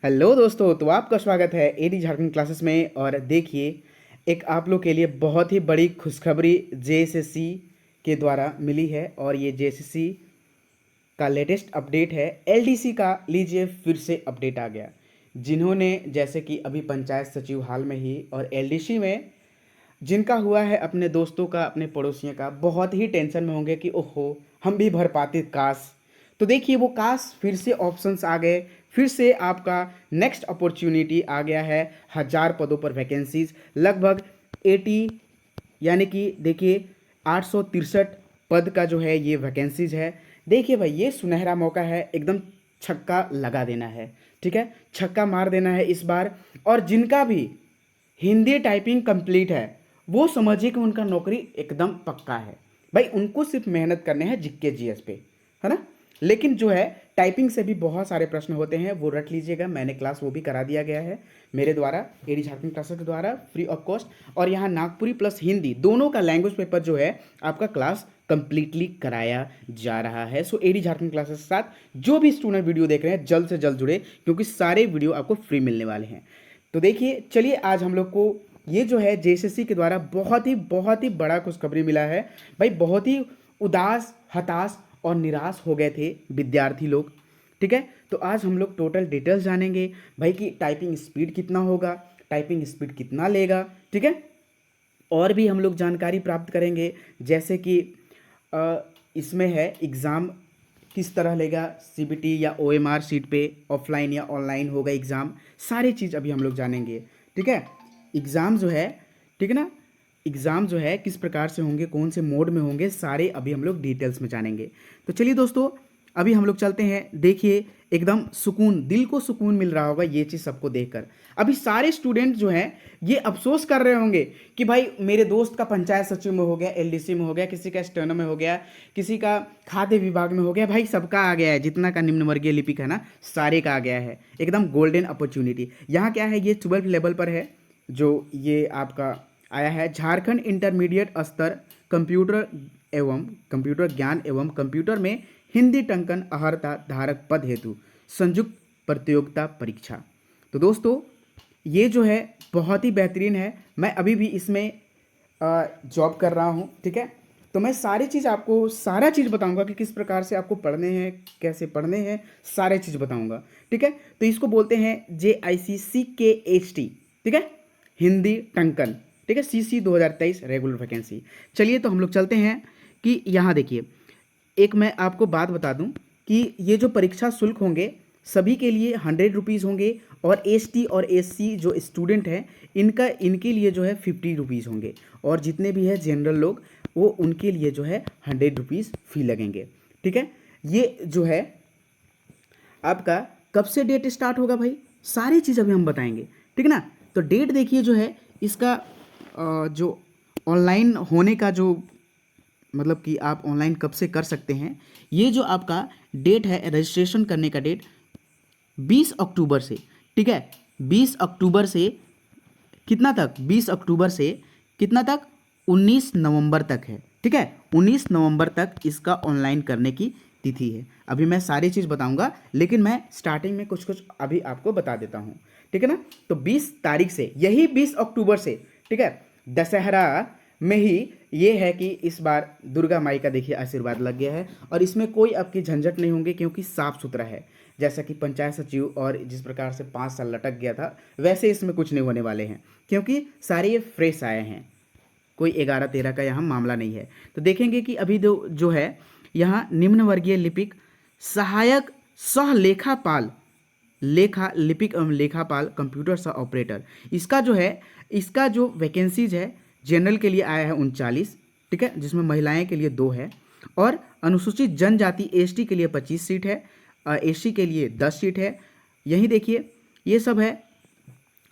Hello दोस्तों, तो आपका स्वागत है एडी झारखंड क्लासेस में। और देखिए, एक आप लोग के लिए बहुत ही बड़ी खुशखबरी जेएसएससी के द्वारा मिली है। और ये जेएसएससी का लेटेस्ट अपडेट है। एलडीसी का लीजिए फिर से अपडेट आ गया। जिन्होंने जैसे कि अभी पंचायत सचिव हाल में ही और एलडीसी में जिनका हुआ है, अपने दोस्तों का, अपने पड़ोसियों का, बहुत ही टेंशन में होंगे कि ओहो हम भी भर पाते काश। तो देखिए, वो काश फिर से ऑप्शंस आ गए। फिर से आपका नेक्स्ट अपॉर्चुनिटी आ गया है। 1000 पदों पर वैकेंसीज लगभग 80, यानी कि देखिए 863 पद का जो है ये वैकेंसीज है। देखिए भाई, ये सुनहरा मौका है, एकदम छक्का लगा देना है। ठीक है, छक्का मार देना है इस बार। और जिनका भी हिंदी टाइपिंग कंप्लीट है, वो समझिए कि उनका नौकरी एकदम पक्का है। भाई उनको सिर्फ मेहनत करने हैं जीके जीएस पे, है ना। लेकिन जो है टाइपिंग से भी बहुत सारे प्रश्न होते हैं, वो रट लीजिएगा। मैंने क्लास वो भी करा दिया गया है मेरे द्वारा, एडी झारखंड क्लासेस के द्वारा, फ्री ऑफ कॉस्ट। और यहाँ नागपुरी प्लस हिंदी दोनों का लैंग्वेज पेपर जो है आपका क्लास कंप्लीटली कराया जा रहा है। सो एडी झारखंड क्लासेस के साथ जो भी स्टूडेंट वीडियो देख रहे हैं, जल्द से जल्द जुड़े, क्योंकि सारे वीडियो आपको फ्री मिलने वाले हैं। तो देखिए, चलिए आज हम लोग को ये जो है जेएसएससी के द्वारा बहुत ही बड़ा खुशखबरी मिला है। भाई बहुत ही उदास, हताश और निराश हो गए थे विद्यार्थी लोग। ठीक है, तो आज हम लोग टोटल डिटेल्स जानेंगे भाई कि टाइपिंग स्पीड कितना होगा, टाइपिंग स्पीड कितना लेगा। ठीक है, और भी हम लोग जानकारी प्राप्त करेंगे, जैसे कि इसमें है एग्ज़ाम किस तरह लेगा, सीबीटी या ओएमआर सीट पे, ऑफलाइन या ऑनलाइन होगा एग्ज़ाम, सारी चीज़ अभी हम लोग जानेंगे। ठीक है, एग्ज़ाम जो है, ठीक है ना, एग्ज़ाम जो है किस प्रकार से होंगे, कौन से मोड में होंगे, सारे अभी हम लोग डिटेल्स में जानेंगे। तो चलिए दोस्तों, अभी हम लोग चलते हैं। देखिए, एकदम सुकून, दिल को सुकून मिल रहा होगा ये चीज़ सबको देखकर। अभी सारे स्टूडेंट जो हैं ये अफसोस कर रहे होंगे कि भाई मेरे दोस्त का पंचायत सचिव में हो गया, एलडीसी में हो गया, किसी का स्टेनो में हो गया, किसी का खाद्य विभाग में हो गया। भाई सबका आ गया है, जितना का निम्न वर्गीय लिपिक है ना, सारे का आ गया है। एकदम गोल्डन अपॉर्चुनिटी। यहाँ क्या है, ये 12 लेवल पर है जो ये आपका आया है। झारखंड इंटरमीडिएट स्तर कंप्यूटर ज्ञान एवं कंप्यूटर में हिंदी टंकन अर्हता धारक पद हेतु संयुक्त प्रतियोगिता परीक्षा। तो दोस्तों, ये जो है बहुत ही बेहतरीन है। मैं अभी भी इसमें जॉब कर रहा हूँ। ठीक है, तो मैं सारी चीज़ आपको सारा चीज़ बताऊंगा कि किस प्रकार से आपको पढ़ने हैं, कैसे पढ़ने हैं, सारे चीज़ बताऊंगा। ठीक है, तो इसको बोलते हैं JICCKHT। ठीक है, हिंदी टंकन। ठीक है, CC 2023 रेगुलर वैकेंसी। चलिए, तो हम लोग चलते हैं कि यहाँ देखिए, एक मैं आपको बात बता दूं कि ये जो परीक्षा शुल्क होंगे सभी के लिए 100 रुपीज़ होंगे। और ST और SC जो स्टूडेंट हैं इनके लिए जो है 50 रुपीज़ होंगे। और जितने भी है जनरल लोग, वो उनके लिए जो है 100 रुपीज़ फी लगेंगे। ठीक है, ये जो है आपका कब से डेट स्टार्ट होगा भाई, सारी चीज़ अभी हम बताएंगे। ठीक है ना। तो डेट देखिए जो है इसका, जो ऑनलाइन होने का जो मतलब कि आप ऑनलाइन कब से कर सकते हैं, ये जो आपका डेट है रजिस्ट्रेशन करने का डेट 20 अक्टूबर से। ठीक है, 20 अक्टूबर से कितना तक, 20 अक्टूबर से कितना तक, 19 नवंबर तक है। ठीक है, 19 नवंबर तक इसका ऑनलाइन करने की तिथि है। अभी मैं सारी चीज़ बताऊंगा, लेकिन मैं स्टार्टिंग में कुछ कुछ अभी आपको बता देता हूँ। ठीक है ना। तो 20 तारीख से, यही 20 अक्टूबर से, ठीक है, दशहरा में ही ये है कि इस बार दुर्गा माई का देखिए आशीर्वाद लग गया है। और इसमें कोई आपकी झंझट नहीं होंगे, क्योंकि साफ सुथरा है। जैसा कि पंचायत सचिव और जिस प्रकार से 5 साल लटक गया था, वैसे इसमें कुछ नहीं होने वाले हैं, क्योंकि सारे ये फ्रेश आए हैं। कोई 11-13 का यहाँ मामला नहीं है। तो देखेंगे कि अभी जो है यहाँ निम्न वर्गीय लिपिक सहायक सह लेखापाल, लिपिक एवं लेखापाल कंप्यूटर सह ऑपरेटर, इसका जो है, इसका जो वैकेंसीज है जनरल के लिए आया है 39। ठीक है, जिसमें महिलाएं के लिए 2 है। और अनुसूचित जनजाति ST के लिए 25 सीट है, SC के लिए 10 सीट है। यही देखिए ये सब है।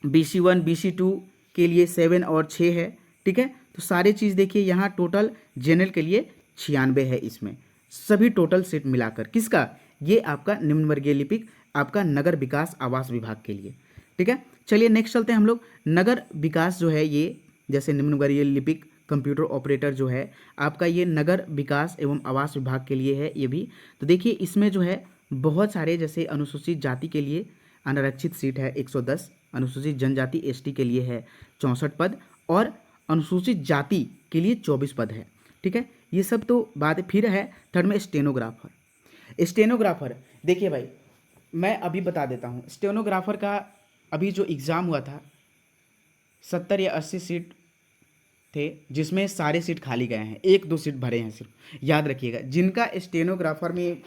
BC1 BC2 के लिए 7 और 6 है। ठीक है, तो सारे चीज़ देखिए यहाँ टोटल जनरल के लिए 96 है। इसमें सभी टोटल सीट मिलाकर किसका, ये आपका निम्न वर्गीय लिपिक, आपका नगर विकास आवास विभाग के लिए। ठीक है, चलिए नेक्स्ट चलते हैं हम लोग। नगर विकास जो है ये, जैसे निम्न वर्गीय लिपिक कंप्यूटर ऑपरेटर जो है आपका, ये नगर विकास एवं आवास विभाग के लिए है ये भी। तो देखिए इसमें जो है बहुत सारे, जैसे अनुसूचित जाति के लिए अनारक्षित सीट है 110, अनुसूचित जनजाति एसटी के लिए है 64 पद और अनुसूचित जाति के लिए 24 पद है। ठीक है, ये सब तो बात फिर है। थर्ड में स्टेनोग्राफर। स्टेनोग्राफर देखिए भाई, मैं अभी बता देता हूँ। स्टेनोग्राफर का अभी जो एग्ज़ाम हुआ था 70 या 80 सीट थे, जिसमें सारे सीट खाली गए हैं, 1-2 सीट भरे हैं सिर्फ। याद रखिएगा, जिनका स्टेनोग्राफर में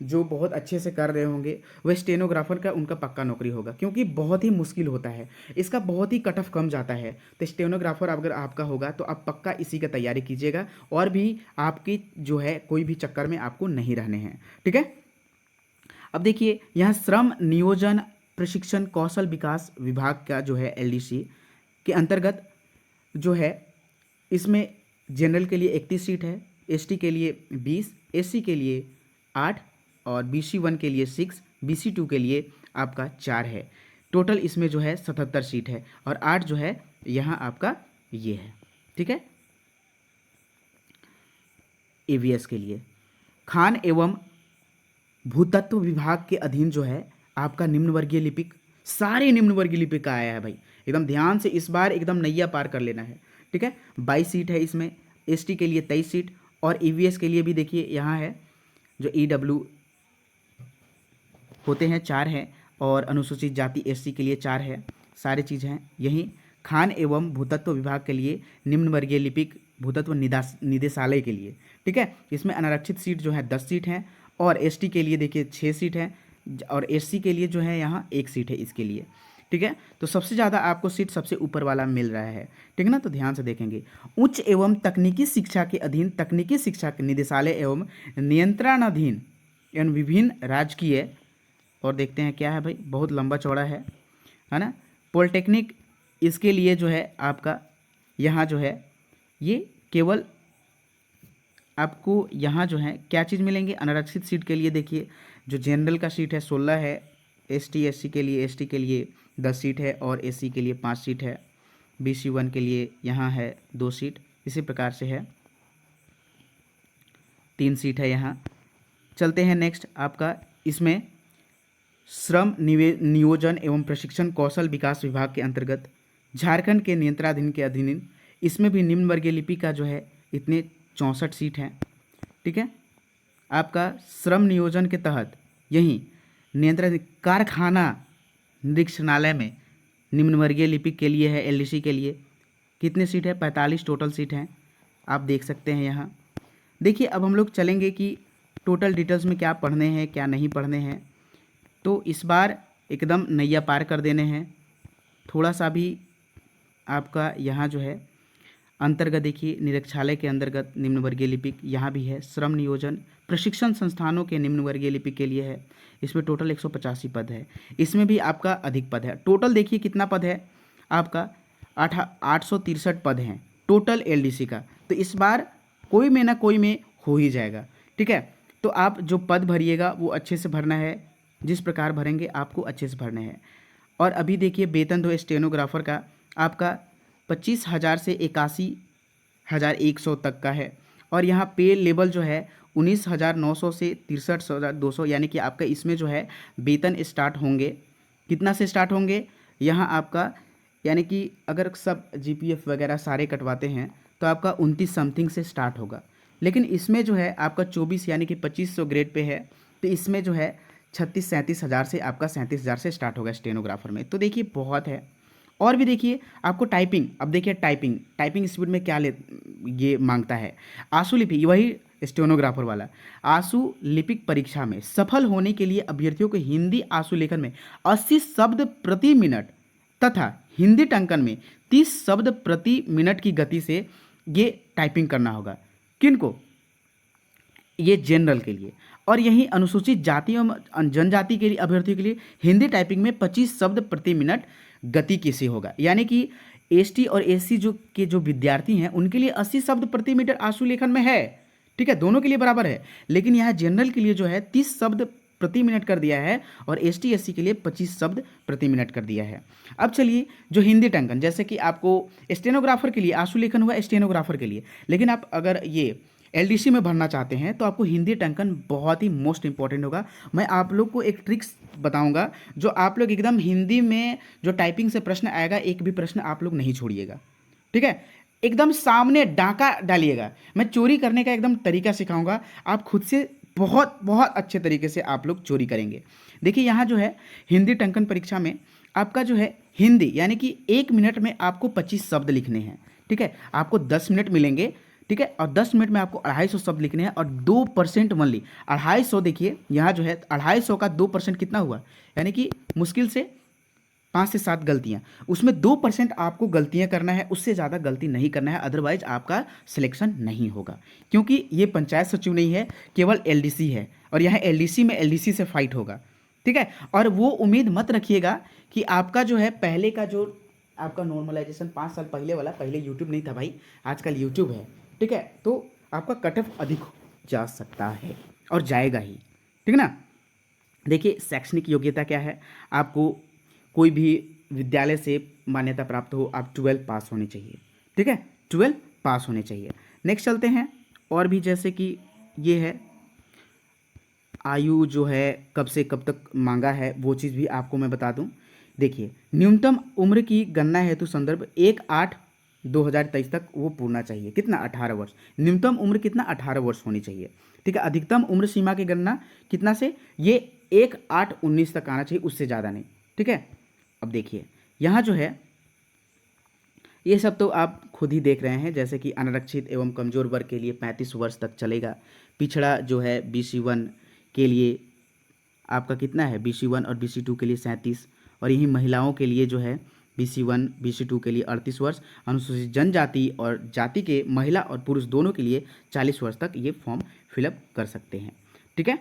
जो बहुत अच्छे से कर रहे होंगे वह स्टेनोग्राफर का उनका पक्का नौकरी होगा, क्योंकि बहुत ही मुश्किल होता है, इसका बहुत ही कट ऑफ कम जाता है। तो स्टेनोग्राफर अगर आपका होगा तो आप पक्का इसी का तैयारी कीजिएगा, और भी आपकी जो है कोई भी चक्कर में आपको नहीं रहने हैं। ठीक है, अब देखिए यहाँ श्रम नियोजन प्रशिक्षण कौशल विकास विभाग का जो है LDC के अंतर्गत जो है, इसमें जनरल के लिए 31 सीट है, ST के लिए 20, SC के लिए 8 और BC1 के लिए 6, BC2 के लिए आपका 4 है। टोटल इसमें जो है 77 सीट है और 8 जो है यहाँ आपका ये है। ठीक है, AVS के लिए खान एवं भूतत्व विभाग के अधीन जो है आपका निम्न वर्गीय लिपिक, सारे निम्न वर्गीय लिपिक का आया है भाई, एकदम ध्यान से इस बार एकदम नैया पार कर लेना है। ठीक है, 22 सीट है इसमें, ST के लिए 23 सीट और EVS के लिए भी देखिए यहाँ है, जो EW होते हैं 4 हैं और अनुसूचित जाति SC के लिए 4 है। सारी चीज़ हैं यहीं। खान एवं भूतत्व विभाग के लिए निम्न वर्गीय लिपिक भूतत्व निदेशालय के लिए, ठीक है, इसमें अनारक्षित सीट जो है 10 सीट हैं और ST के लिए देखिए 6 सीट हैं और SC के लिए जो है यहाँ 1 सीट है इसके लिए। ठीक है, तो सबसे ज़्यादा आपको सीट सबसे ऊपर वाला मिल रहा है। ठीक है ना, तो ध्यान से देखेंगे। उच्च एवं तकनीकी शिक्षा के अधीन तकनीकी शिक्षा के निदेशालय एवं नियंत्रणाधीन एवं विभिन्न राजकीय, और देखते हैं क्या है भाई, बहुत लंबा चौड़ा है ना, पॉलिटेक्निक, इसके लिए जो है आपका यहाँ जो है ये केवल आपको यहाँ जो है क्या चीज़ मिलेंगे, अनारक्षित सीट के लिए देखिए जो जनरल का सीट है 16 है, SC के लिए 10 सीट है और SC के लिए 5 सीट है, BC1 के लिए यहाँ है 2 सीट, इसी प्रकार से है 3 सीट है यहाँ। चलते हैं नेक्स्ट आपका, इसमें श्रम नियोजन एवं प्रशिक्षण कौशल विकास विभाग के अंतर्गत झारखंड के नियंत्रणाधीन के अधीन, इसमें भी निम्न वर्गीय लिपि का जो है इतने 64 सीट हैं। ठीक है, आपका श्रम नियोजन के तहत यहीं नियंत्रण कारखाना निरीक्षणालय में निम्न वर्गीय लिपिक के लिए है, LDC के लिए कितने सीट है, 45 टोटल सीट हैं, आप देख सकते हैं यहाँ। देखिए अब हम लोग चलेंगे कि टोटल डिटेल्स में क्या पढ़ने हैं क्या नहीं पढ़ने हैं, तो इस बार एकदम नैया पार कर देने हैं। थोड़ा सा भी आपका यहाँ जो है अंतर्गत देखिए निरीक्षालय के अंतर्गत निम्न वर्गीय लिपिक यहाँ भी है, श्रम नियोजन प्रशिक्षण संस्थानों के निम्न वर्गीय लिपिक के लिए है, इसमें टोटल 185 पद है, इसमें भी आपका अधिक पद है। टोटल देखिए कितना पद है आपका 863 पद हैं टोटल LDC का, तो इस बार कोई में ना कोई में हो ही जाएगा। ठीक है, तो आप जो पद भरिएगा वो अच्छे से भरना है, जिस प्रकार भरेंगे आपको अच्छे से भरने हैं। और अभी देखिए वेतन जो स्टेनोग्राफर का आपका 25,000 से 81,100 तक का है और यहाँ पे लेवल जो है 19,900 से 63,200, यानी कि आपका इसमें जो है वेतन स्टार्ट होंगे, कितना से स्टार्ट होंगे यहाँ आपका, यानी कि अगर सब GPF वगैरह सारे कटवाते हैं तो आपका 29 समथिंग से स्टार्ट होगा, लेकिन इसमें जो है आपका 24 यानी कि 2500 ग्रेड पे है, तो इसमें जो है 36-37 हज़ार से आपका 37,000 से स्टार्ट होगा स्टेनोग्राफर में। तो देखिए बहुत है। और भी देखिए आपको टाइपिंग, अब देखिए टाइपिंग स्पीड में क्या ये मांगता है, आंसू लिपि, वही स्टेनोग्राफर वाला आंसू लिपिक परीक्षा में सफल होने के लिए अभ्यर्थियों को हिंदी आंसू लेखन में 80 शब्द प्रति मिनट तथा हिंदी टंकन में 30 शब्द प्रति मिनट की गति से ये टाइपिंग करना होगा। किनको, ये जनरल के लिए। और यही अनुसूचित जाति एवं जनजाति के लिए अभ्यर्थियों के लिए हिंदी टाइपिंग में 25 शब्द प्रति मिनट गति कैसे होगा, यानी कि ST और SC जो विद्यार्थी हैं उनके लिए 80 शब्द प्रति मिनट आंसू लेखन में है। ठीक है, दोनों के लिए बराबर है, लेकिन यहाँ जनरल के लिए जो है 30 शब्द प्रति मिनट कर दिया है और ST SC के लिए 25 शब्द प्रति मिनट कर दिया है। अब चलिए जो हिंदी टंकन, जैसे कि आपको स्टेनोग्राफर के लिए आंसू लेखन हुआ स्टेनोग्राफर के लिए, लेकिन आप अगर ये एलडीसी में भरना चाहते हैं तो आपको हिंदी टंकन बहुत ही मोस्ट इंपॉर्टेंट होगा। मैं आप लोग को एक ट्रिक्स बताऊंगा जो आप लोग एकदम हिंदी में जो टाइपिंग से प्रश्न आएगा एक भी प्रश्न आप लोग नहीं छोड़िएगा, ठीक है। एकदम सामने डाका डालिएगा। मैं चोरी करने का एकदम तरीका सिखाऊंगा, आप खुद से बहुत बहुत अच्छे तरीके से आप लोग चोरी करेंगे। देखिए यहाँ जो है हिंदी टंकन परीक्षा में आपका जो है हिंदी यानी कि 1 मिनट में आपको 25 शब्द लिखने हैं, ठीक है। आपको 10 मिनट मिलेंगे, ठीक है, और 10 मिनट में आपको 250 शब्द लिखने हैं और 2% ओनली 250। देखिए यहाँ जो है 250 का 2% कितना हुआ, यानी कि मुश्किल से 5 से 7 गलतियाँ, उसमें 2% आपको गलतियाँ करना है, उससे ज़्यादा गलती नहीं करना है, अदरवाइज आपका सिलेक्शन नहीं होगा। क्योंकि ये पंचायत सचिव नहीं है, केवल एलडीसी है और यहाँ एलडीसी में एलडीसी से फाइट होगा, ठीक है। और वो उम्मीद मत रखिएगा कि आपका जो है पहले का जो आपका नॉर्मलाइजेशन 5 साल पहले वाला, पहले यूट्यूब नहीं था भाई, आजकल यूट्यूब है, ठीक है, तो आपका कट ऑफ अधिक जा सकता है और जाएगा ही, ठीक है ना। देखिए शैक्षणिक योग्यता क्या है, आपको कोई भी विद्यालय से मान्यता प्राप्त हो, आप 12 पास होनी चाहिए, ठीक है, 12 पास होने चाहिए। नेक्स्ट चलते हैं, और भी जैसे कि ये है आयु जो है कब से कब तक मांगा है, वो चीज़ भी आपको मैं बता दूं। देखिए न्यूनतम उम्र की गणना हेतु संदर्भ 1/8/2023 तक वो पूर्णा चाहिए, कितना 18 वर्ष। न्यूनतम उम्र कितना 18 वर्ष होनी चाहिए, ठीक है। अधिकतम उम्र सीमा की गणना कितना से, ये 1/8/19 तक आना चाहिए, उससे ज़्यादा नहीं, ठीक है। अब देखिए यहाँ जो है ये सब तो आप खुद ही देख रहे हैं, जैसे कि अनारक्षित एवं कमजोर वर्ग के लिए 35 वर्ष तक चलेगा। पिछड़ा जो है BC1 के लिए आपका कितना है, BC1 और BC2 के लिए 37, और यही महिलाओं के लिए जो है BC1 BC2 के लिए 38 वर्ष, अनुसूचित जनजाति और जाति के महिला और पुरुष दोनों के लिए 40 वर्ष तक ये फॉर्म फिलअप कर सकते हैं, ठीक है।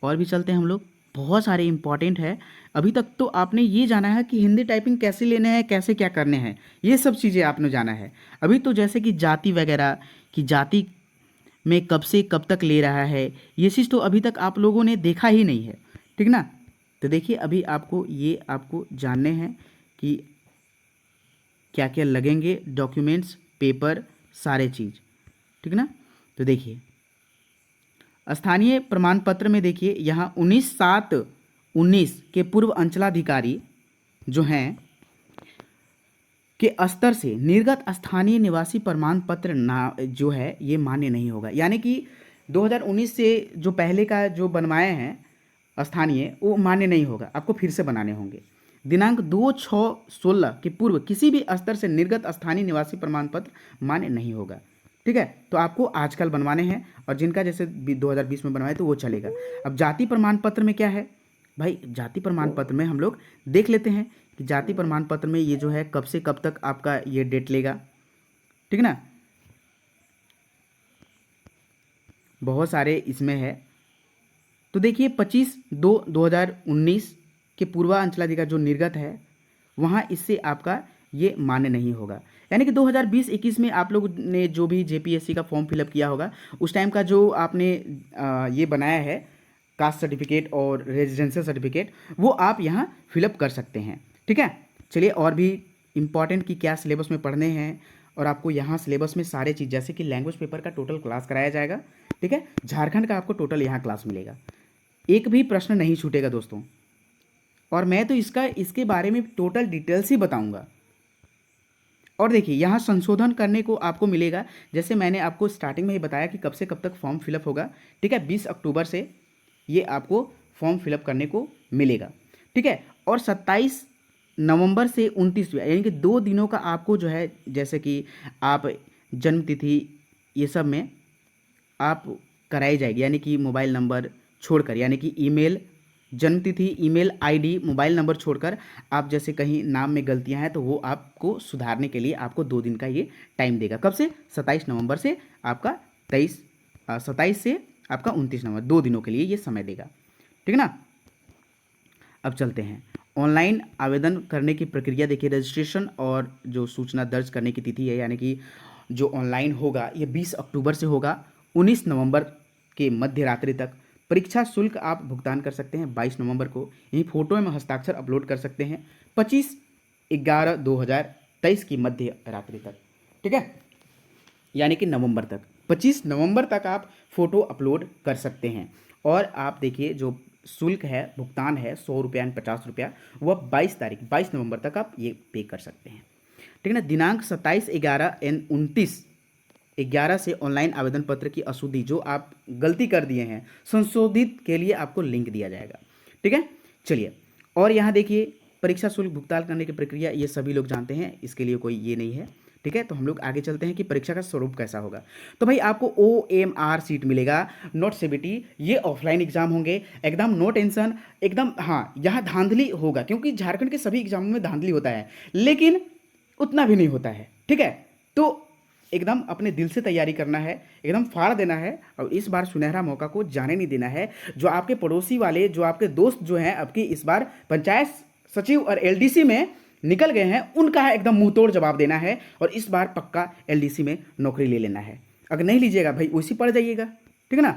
और भी चलते हैं हम लोग, बहुत सारे इंपॉर्टेंट है। अभी तक तो आपने ये जाना है कि हिंदी टाइपिंग कैसे लेने हैं, कैसे क्या करने हैं, ये सब चीज़ें आपने जाना है। अभी तो जैसे कि जाति वगैरह की जाति में कब से कब तक ले रहा है, ये चीज़ तो अभी तक आप लोगों ने देखा ही नहीं है, ठीक ना। तो देखिए अभी आपको ये आपको जानने हैं कि क्या क्या लगेंगे, डॉक्यूमेंट्स, पेपर, सारे चीज़, ठीक ना। तो देखिए स्थानीय प्रमाण पत्र में देखिए यहाँ 19/7/19 के पूर्व अंचलाधिकारी जो हैं के स्तर से निर्गत स्थानीय निवासी प्रमाण पत्र ना जो है ये मान्य नहीं होगा। यानी कि 2019 से जो पहले का जो बनवाए हैं स्थानीय, वो मान्य नहीं होगा, आपको फिर से बनाने होंगे। दिनांक 2/6/16 के पूर्व किसी भी स्तर से निर्गत स्थानीय निवासी प्रमाण पत्र मान्य नहीं होगा, ठीक है। तो आपको आजकल बनवाने हैं, और जिनका जैसे 2020 में बनवाए तो वो चलेगा। अब जाति प्रमाण पत्र में क्या है भाई, जाति प्रमाण पत्र में हम लोग देख लेते हैं कि जाति प्रमाण पत्र में ये जो है कब से कब तक आपका ये डेट लेगा, ठीक है ना। बहुत सारे इसमें है, तो देखिए 25/2/2019 के पूर्वांचलाधिकारी जो निर्गत है वहाँ इससे आपका ये मान्य नहीं होगा। यानी कि 2020-21 में आप लोग ने जो भी जेपीएससी का फॉर्म फिलअप किया होगा उस टाइम का जो आपने ये बनाया है कास्ट सर्टिफिकेट और रेजिडेंशियल सर्टिफिकेट, वो आप यहाँ फिलअप कर सकते हैं, ठीक है। चलिए और भी इम्पॉर्टेंट कि क्या सिलेबस में पढ़ने हैं, और आपको यहाँ सिलेबस में सारे चीज़ जैसे कि लैंग्वेज पेपर का टोटल क्लास कराया जाएगा, ठीक है। झारखंड का आपको टोटल यहाँ क्लास मिलेगा, एक भी प्रश्न नहीं छूटेगा दोस्तों। और मैं तो इसके बारे में टोटल डिटेल्स ही बताऊंगा। और देखिए यहाँ संशोधन करने को आपको मिलेगा, जैसे मैंने आपको स्टार्टिंग में ही बताया कि कब से कब तक फॉर्म फिलअप होगा, ठीक है। 20 अक्टूबर से ये आपको फॉर्म फिलअप करने को मिलेगा, ठीक है। और 27 नवंबर से 29 यानी कि 2 दिनों का आपको जो है, जैसे कि आप जन्म तिथि ये सब में आप कराई जाएगी, यानी कि मोबाइल नंबर छोड़कर, यानी कि ईमेल, जन्म तिथि, ईमेल आईडी, मोबाइल नंबर छोड़कर आप जैसे कहीं नाम में गलतियां हैं तो वो आपको सुधारने के लिए आपको 2 दिन का ये टाइम देगा। कब से, 27 नवंबर से आपका 27 से आपका 29 नवंबर, 2 दिनों के लिए ये समय देगा, ठीक है ना। अब चलते हैं ऑनलाइन आवेदन करने की प्रक्रिया। देखिए रजिस्ट्रेशन और जो सूचना दर्ज करने की तिथि है, यानी कि जो ऑनलाइन होगा ये 20 अक्टूबर से होगा 19 नवंबर के मध्य रात्रि तक। परीक्षा शुल्क आप भुगतान कर सकते हैं 22 नवंबर को, यही फोटो में हस्ताक्षर अपलोड कर सकते हैं 25/11/2023 की मध्य रात्रि तक, ठीक है, यानी कि नवंबर तक। 25 नवंबर तक आप फ़ोटो अपलोड कर सकते हैं। और आप देखिए जो शुल्क है, भुगतान है 100 रुपया एंड 50 रुपया, वह 22 नवंबर तक आप ये पे कर सकते हैं। ठीक है ना। दिनांक 27, 11 एंड 29/11 से ऑनलाइन आवेदन पत्र की अशुद्धि जो आप गलती कर दिए हैं संशोधित के लिए आपको लिंक दिया जाएगा। ठीक है, चलिए। और यहाँ देखिए परीक्षा शुल्क भुगतान करने की प्रक्रिया ये सभी लोग जानते हैं, इसके लिए कोई ये नहीं है। ठीक है, तो हम लोग आगे चलते हैं कि परीक्षा का स्वरूप कैसा होगा। तो भाई आपको OMR सीट मिलेगा, नॉट CBT। ये ऑफलाइन एग्जाम होंगे, एकदम नो टेंशन, एकदम। हाँ, यहाँ धांधली होगा क्योंकि झारखंड के सभी एग्जामों में धांधली होता है, लेकिन उतना भी नहीं होता है। ठीक है, तो एकदम अपने दिल से तैयारी करना है, एकदम फाड़ देना है और इस बार सुनहरा मौका को जाने नहीं देना है। जो आपके पड़ोसी वाले, जो आपके दोस्त जो हैं आपकी इस बार पंचायत सचिव और LDC में निकल गए हैं, उनका एकदम मुंह तोड़ जवाब देना है और इस बार पक्का LDC में नौकरी ले लेना है। अगर नहीं लीजिएगा भाई उसी पड़ जाइएगा। ठीक है ना,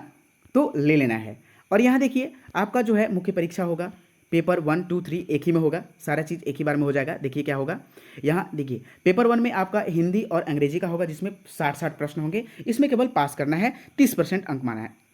तो ले लेना है। और यहाँ देखिए आपका जो है मुख्य परीक्षा होगा, पेपर 1, 2, 3 एक ही में होगा, सारा चीज़ एक ही बार में हो जाएगा। देखिए क्या होगा, यहाँ देखिए पेपर 1 में आपका हिंदी और अंग्रेजी का होगा, जिसमें 60 प्रश्न होंगे। इसमें केवल पास करना है, 30% अंक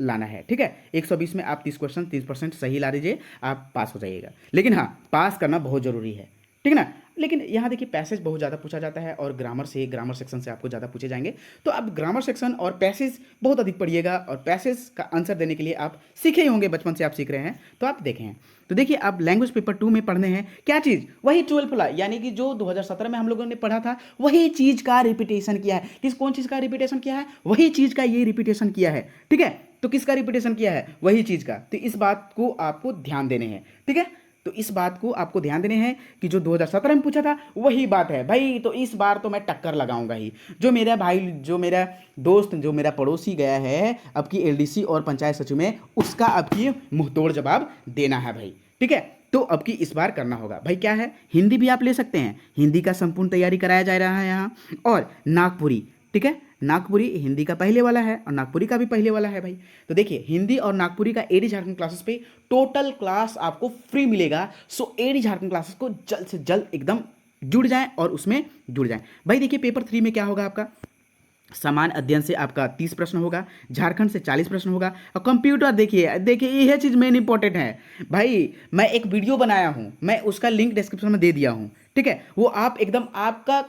लाना है। ठीक है, 120 में आप 30 क्वेश्चन 30% सही ला दीजिए, आप पास हो जाइएगा। लेकिन हाँ, पास करना बहुत ज़रूरी है। ठीक है ना। लेकिन यहाँ देखिए पैसेज बहुत ज़्यादा पूछा जाता है और ग्रामर सेक्शन से आपको ज़्यादा पूछे जाएंगे, तो आप ग्रामर सेक्शन और पैसेज बहुत अधिक पढ़िएगा। और पैसेज का आंसर देने के लिए आप सीखे ही होंगे, बचपन से आप सीख रहे हैं, तो आप देखें। तो देखिए आप लैंग्वेज पेपर 2 में पढ़ने हैं क्या चीज़, वही 12 वाला, यानी कि जो 2017 में हम लोगों ने पढ़ा था वही चीज़ का रिपीटेशन किया है। कौन चीज़ का रिपीटेशन किया है, वही चीज़ का ये रिपीटेशन किया है। ठीक है, तो किसका रिपीटेशन किया है, वही चीज़ का। तो इस बात को आपको ध्यान देने हैं। ठीक है, तो इस बात को आपको ध्यान देने हैं कि जो 2017 में पूछा था वही बात है भाई। तो इस बार तो मैं टक्कर लगाऊंगा ही। जो मेरा भाई, जो मेरा दोस्त, जो मेरा पड़ोसी गया है अब की LDC और पंचायत सचिव में, उसका अब की मुंहतोड़ जवाब देना है भाई। ठीक है, तो अब की इस बार करना होगा भाई। क्या है, हिंदी भी आप ले सकते हैं, हिंदी का संपूर्ण तैयारी कराया जा रहा है यहाँ। और नागपुरी, ठीक है, नागपुरी हिंदी का पहले वाला है और नागपुरी का भी पहले वाला है भाई। तो देखिए हिंदी और नागपुरी का AD झारखंड क्लासेस पे टोटल क्लास आपको फ्री मिलेगा। सो AD झारखंड क्लासेस को जल्द से जल्द एकदम जुड़ जाएं और उसमें जुड़ जाएं भाई। देखिए पेपर 3 में क्या होगा, आपका समान अध्ययन से आपका 30 प्रश्न होगा, झारखंड से 40 प्रश्न होगा। और कंप्यूटर देखिए यह चीज़ मेन इंपॉर्टेंट है भाई। मैं एक वीडियो बनाया हूँ, मैं उसका लिंक डिस्क्रिप्शन में दे दिया हूँ। ठीक है, वो आप एकदम, आपका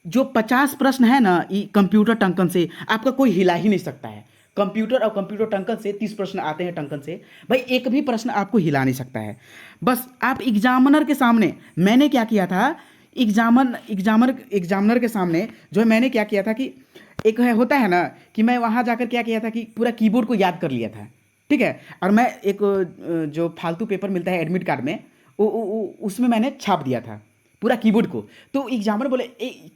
जो 50 प्रश्न है ना कंप्यूटर टंकन से, आपका कोई हिला ही नहीं सकता है। कंप्यूटर और कंप्यूटर टंकन से 30 प्रश्न आते हैं टंकन से भाई, एक भी प्रश्न आपको हिला नहीं सकता है। बस आप एग्जामिनर के सामने, मैंने क्या किया था, एग्जामिनर के सामने जो है मैंने क्या किया था कि एक है होता है ना कि मैं वहाँ जाकर क्या किया था कि पूरा कीबोर्ड को याद कर लिया था। ठीक है, और मैं एक जो फालतू पेपर मिलता है एडमिट कार्ड में, उसमें मैंने छाप दिया था पूरा कीबोर्ड को। तो एग्जामिनर बोले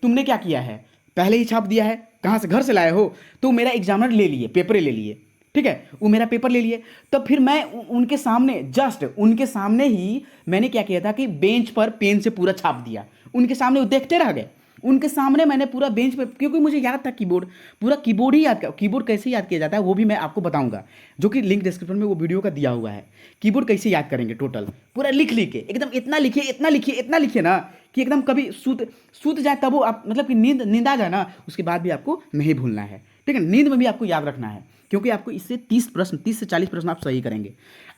तुमने क्या किया है, पहले ही छाप दिया है, कहाँ से, घर से लाए हो? तो मेरा एग्जामिनर ले लिए, पेपर ले लिए। ठीक है, वो मेरा पेपर ले लिए। तो फिर मैं उनके सामने, जस्ट उनके सामने ही मैंने क्या किया था कि बेंच पर पेन से पूरा छाप दिया। उनके सामने वो देखते रह गए, उनके सामने मैंने पूरा बेंच पे, क्योंकि मुझे याद था कीबोर्ड, पूरा कीबोर्ड ही याद, कीबोर्ड कैसे याद किया जाता है वो भी मैं आपको बताऊंगा, जो कि लिंक डिस्क्रिप्शन में वो वीडियो का दिया हुआ है। कीबोर्ड कैसे याद करेंगे टोटल पूरा लिख के, एकदम इतना लिखिए, इतना लिखिए, इतना लिखिए ना कि एकदम कभी सूत जाए तब वो आप, मतलब कि नींद आ जाए ना, उसके बाद भी आपको नहीं भूलना है। ठीक है, नींद में भी आपको याद रखना है, क्योंकि आपको इससे 30 से 40 प्रश्न आप सही करेंगे।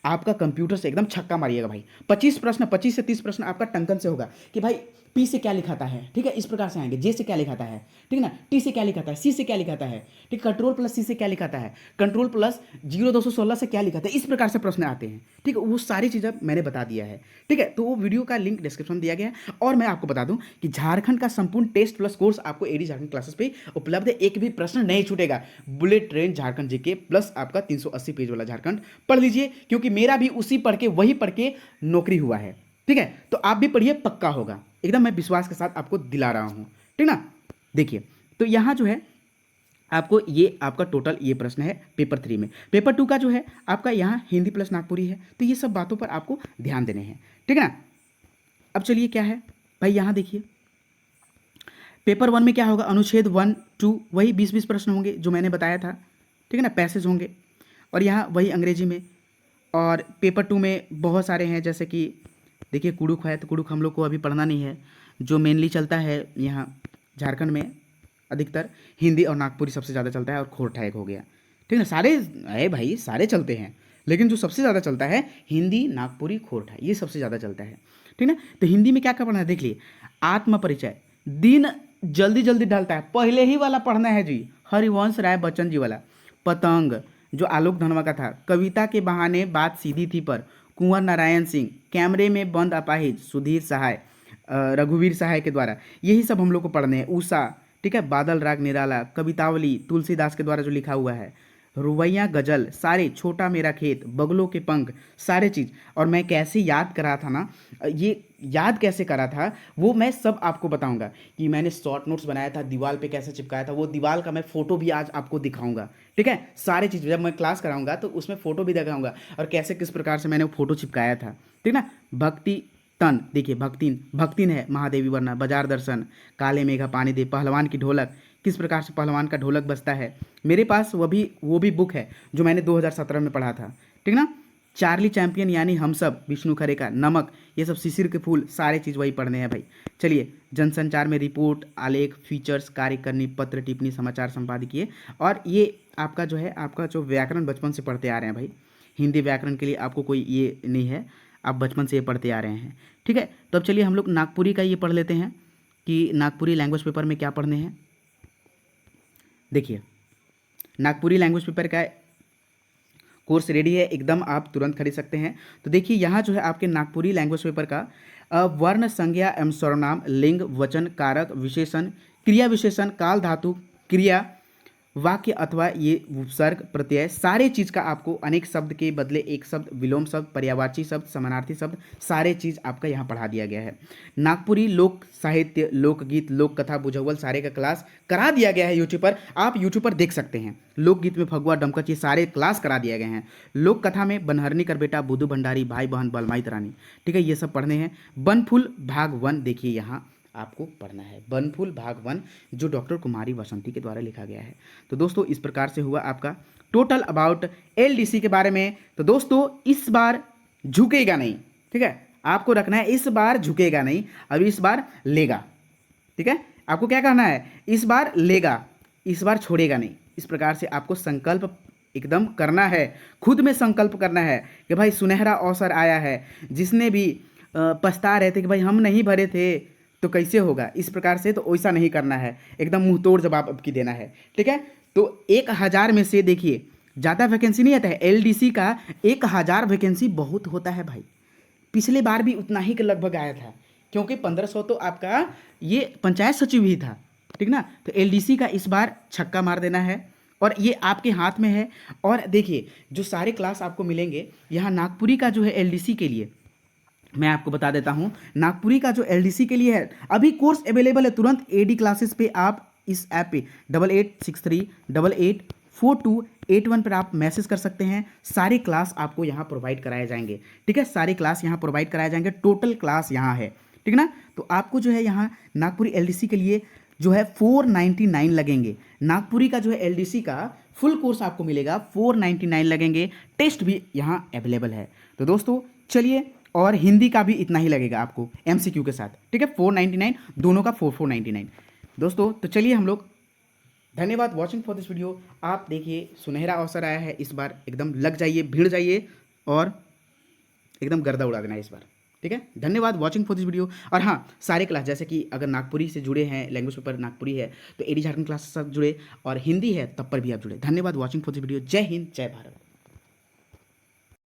आपका कंप्यूटर से एकदम छक्का मारिएगा भाई। 25 से 30 प्रश्न आपका टंकन से होगा कि भाई P से क्या लिखाता है। ठीक है, इस प्रकार से आएंगे। J से क्या लिखाता है, ठीक है ना, T से क्या लिखाता है, C से क्या लिखाता है, ठीक, Ctrl+C से क्या लिखाता है, Ctrl+0216 से क्या लिखाता है, इस प्रकार से प्रश्न आते हैं। ठीक है, वो सारी चीज़ें मैंने बता दिया है। ठीक है, तो वो वीडियो का लिंक डिस्क्रिप्शन दिया गया है। और मैं आपको बता दूं कि झारखंड का संपूर्ण टेस्ट प्लस कोर्स आपको AD झारखंड क्लासेस पे उपलब्ध है। एक भी प्रश्न नहीं छूटेगा। Bullet train Jharkhand GK plus आपका 380 पेज वाला झारखंड पढ़ लीजिए, क्योंकि मेरा भी उसी पढ़ के, वही पढ़ के नौकरी हुआ है। ठीक है, तो आप भी पढ़िए, पक्का होगा एकदम, मैं विश्वास के साथ आपको दिला रहा हूं। ठीक ना, देखिए तो यहां जो है आपको ये आपका टोटल ये प्रश्न है पेपर 3 में। पेपर 2 का जो है आपका यहाँ हिंदी प्लस नागपुरी है। तो ये सब बातों पर आपको ध्यान देने हैं। ठीक है ना, अब चलिए क्या है भाई, यहाँ देखिए पेपर 1 में क्या होगा, अनुच्छेद 1, 2 वही 20 प्रश्न होंगे जो मैंने बताया था। ठीक है ना, पैसेज होंगे और यहाँ वही अंग्रेजी में। और पेपर 2 में बहुत सारे हैं, जैसे कि देखिए कुड़ुक है, तो कुड़ुक हम लोग को अभी पढ़ना नहीं है। जो मेनली चलता है यहाँ झारखंड में अधिकतर, हिंदी और नागपुरी सबसे ज़्यादा चलता है, और खोरठा एक हो गया। ठीक है, सारे अरे भाई सारे चलते हैं, लेकिन जो सबसे ज़्यादा चलता है हिंदी, नागपुरी, खोरठा, ये सबसे ज़्यादा चलता है। ठीक है, तो हिंदी में क्या क्या पढ़ना है देख लिए। आत्म परिचय दिन जल्दी जल्दी ढलता है, पहले ही वाला पढ़ना है जी, हरिवंश राय बच्चन जी वाला। पतंग जो आलोक धनवा का था। कविता के बहाने बात सीधी थी पर, कुंवर नारायण सिंह। कैमरे में बंद अपाहिज, सुधीर सहाय, रघुवीर सहाय के द्वारा, यही सब हम लोग को पढ़ने हैं। उषा, ठीक है, बादल राग निराला, कवितावली तुलसीदास के द्वारा जो लिखा हुआ है, रुवैया गजल, सारे, छोटा मेरा खेत, बगलों के पंख, सारे चीज़। और मैं कैसे याद करा था ना, ये याद कैसे करा था वो मैं सब आपको बताऊंगा, कि मैंने शॉर्ट नोट्स बनाया था, दीवार पे कैसे चिपकाया था, वो दीवार का मैं फोटो भी आज आपको दिखाऊंगा। ठीक है, सारी चीज़ जब मैं क्लास कराऊंगा तो उसमें फोटो भी दिखाऊंगा, और कैसे किस प्रकार से मैंने वो फोटो चिपकाया था। ठीक ना, भक्ति तन देखिए, भक्तिन, भक्तिन है महादेवी वरना, बाजार दर्शन, काले मेघा पानी दे, पहलवान की ढोलक, किस प्रकार से पहलवान का ढोलक बजता है। मेरे पास वो भी बुक है जो मैंने 2017 में पढ़ा था। ठीक ना, चार्ली चैंपियन यानी हम सब, विष्णु खरे का नमक, ये सब शिशिर के फूल, सारे चीज़ वही पढ़ने हैं भाई। चलिए, जनसंचार में रिपोर्ट, आलेख, फीचर्स, कार्यकारिणी, पत्र, टिप्पणी, समाचार संपादकीय, और ये आपका जो है, आपका जो व्याकरण बचपन से पढ़ते आ रहे हैं भाई। हिंदी व्याकरण के लिए आपको कोई ये नहीं है, आप बचपन से ये पढ़ते आ रहे हैं। ठीक है, तो अब चलिए हम लोग नागपुरी का ये पढ़ लेते हैं कि नागपुरी लैंग्वेज पेपर में क्या पढ़ने हैं। देखिए, नागपुरी लैंग्वेज पेपर का कोर्स रेडी है एकदम, आप तुरंत खरीद सकते हैं। तो देखिए यहाँ जो है आपके नागपुरी लैंग्वेज पेपर का वर्ण, संज्ञा एवं सर्वनाम, लिंग, वचन, कारक, विशेषण, क्रिया विशेषण, काल धातु, क्रिया, वाक्य अथवा ये उपसर्ग, प्रत्यय, सारे चीज़ का आपको अनेक शब्द के बदले एक शब्द, विलोम शब्द, पर्यायवाची शब्द, समानार्थी शब्द, सारे चीज़ आपका यहाँ पढ़ा दिया गया है। नागपुरी लोक साहित्य, लोकगीत, लोक कथा, बुझावल, सारे का क्लास करा दिया गया है यूट्यूब पर, आप यूट्यूब पर देख सकते हैं। लोकगीत में फगुआ, डमकच, ये सारे क्लास करा दिए गए हैं। लोक कथा में बनहरनी कर बेटा, बुद्धू भंडारी, भाई बहन, बलमाई तरानी, ठीक है, ये सब पढ़ने हैं। बनफूल भाग 1 देखिए यहाँ आपको पढ़ना है, बनफूल भाग 1 जो डॉक्टर कुमारी वासंती के द्वारा लिखा गया है। तो दोस्तों इस प्रकार से हुआ आपका टोटल अबाउट एलडीसी के बारे में। तो दोस्तों इस बार झुकेगा नहीं, ठीक है, आपको रखना है इस बार झुकेगा नहीं, अब इस बार लेगा। ठीक है, आपको क्या कहना है, इस बार लेगा, इस बार छोड़ेगा नहीं। इस प्रकार से आपको संकल्प एकदम करना है, खुद में संकल्प करना है कि भाई सुनहरा अवसर आया है। जिसने भी पछता रहे थे कि भाई हम नहीं भरे थे तो कैसे होगा, इस प्रकार से तो वैसा नहीं करना है, एकदम मुंह तोड़ जवाब अब की देना है। ठीक है, तो 1000 में से देखिए ज़्यादा वैकेंसी नहीं आता है, एलडीसी का 1000 वैकेंसी बहुत होता है भाई। पिछले बार भी उतना ही के लगभग आया था, क्योंकि 1500 तो आपका ये पंचायत सचिव ही था। ठीक ना, तो एलडीसी का इस बार छक्का मार देना है, और ये आपके हाथ में है। और देखिए जो सारे क्लास आपको मिलेंगे यहाँ नागपुरी का जो है एलडीसी के लिए, मैं आपको बता देता हूं, नागपुरी का जो एलडीसी के लिए है अभी कोर्स अवेलेबल है। तुरंत एडी क्लासेस पे आप इस ऐप पे 8863884281 पर आप मैसेज कर सकते हैं। सारे क्लास आपको यहाँ प्रोवाइड कराए जाएंगे। ठीक है, सारे क्लास यहाँ प्रोवाइड कराए जाएंगे, टोटल क्लास यहाँ है। ठीक ना, तो आपको जो है यहाँ नागपुरी एलडीसी के लिए जो है 499 लगेंगे। नागपुरी का जो है एलडीसी का फुल कोर्स आपको मिलेगा 499 लगेंगे। टेस्ट भी यहाँ अवेलेबल है। तो दोस्तों चलिए, और हिंदी का भी इतना ही लगेगा आपको एमसीक्यू के साथ। ठीक है, 499 दोनों का 4499। दोस्तों तो चलिए हम लोग, धन्यवाद वॉचिंग फॉर दिस वीडियो। आप देखिए सुनहरा अवसर आया है, इस बार एकदम लग जाइए, भिड़ जाइए और एकदम गर्दा उड़ा देना इस बार। ठीक है, धन्यवाद वॉचिंग फॉर दिस वीडियो। और हाँ, सारे क्लास जैसे कि अगर नागपुरी से जुड़े हैं, लैंग्वेज पेपर नागपुरी है तो एडी झारखंड क्लास से जुड़े, और हिंदी है तब पर भी आप जुड़े। धन्यवाद वॉचिंग फॉर दिस वीडियो। जय हिंद, जय भारत।